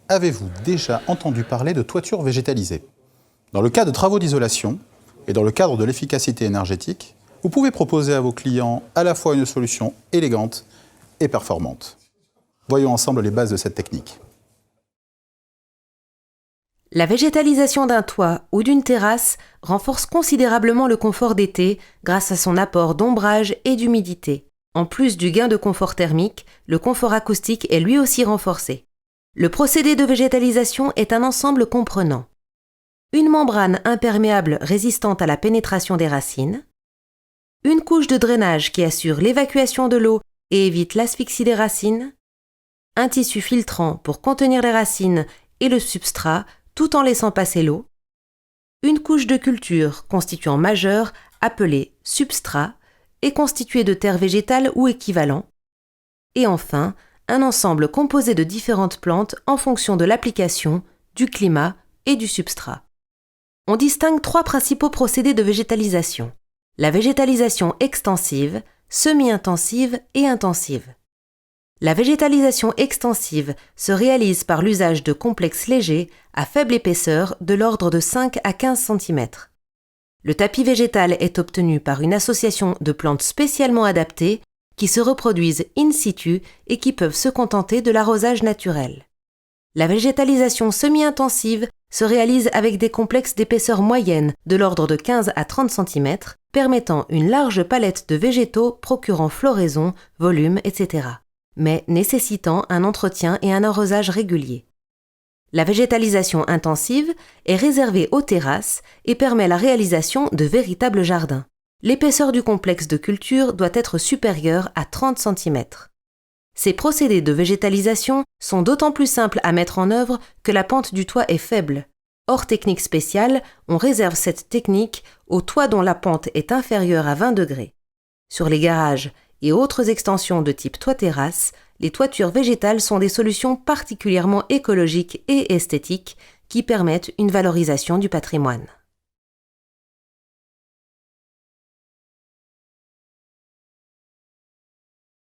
Avez-vous déjà entendu parler de toiture végétalisée? Dans le cas de travaux d'isolation et dans le cadre de l'efficacité énergétique, vous pouvez proposer à vos clients à la fois une solution élégante et performante. Voyons ensemble les bases de cette technique. La végétalisation d'un toit ou d'une terrasse renforce considérablement le confort d'été grâce à son apport d'ombrage et d'humidité. En plus du gain de confort thermique, le confort acoustique est lui aussi renforcé. Le procédé de végétalisation est un ensemble comprenant une membrane imperméable résistante à la pénétration des racines, une couche de drainage qui assure l'évacuation de l'eau et évite l'asphyxie des racines, un tissu filtrant pour contenir les racines et le substrat tout en laissant passer l'eau, une couche de culture constituant majeur appelée substrat et constituée de terre végétale ou équivalent, et enfin un ensemble composé de différentes plantes en fonction de l'application, du climat et du substrat. On distingue trois principaux procédés de végétalisation: la végétalisation extensive, semi-intensive et intensive. La végétalisation extensive se réalise par l'usage de complexes légers à faible épaisseur de l'ordre de 5 à 15 cm. Le tapis végétal est obtenu par une association de plantes spécialement adaptées qui se reproduisent in situ et qui peuvent se contenter de l'arrosage naturel. La végétalisation semi-intensive se réalise avec des complexes d'épaisseur moyenne de l'ordre de 15 à 30 cm, permettant une large palette de végétaux procurant floraison, volume, etc., mais nécessitant un entretien et un arrosage réguliers. La végétalisation intensive est réservée aux terrasses et permet la réalisation de véritables jardins. L'épaisseur du complexe de culture doit être supérieure à 30 cm. Ces procédés de végétalisation sont d'autant plus simples à mettre en œuvre que la pente du toit est faible. Hors technique spéciale, on réserve cette technique aux toits dont la pente est inférieure à 20 degrés. Sur les garages et autres extensions de type toit-terrasse, les toitures végétales sont des solutions particulièrement écologiques et esthétiques qui permettent une valorisation du patrimoine.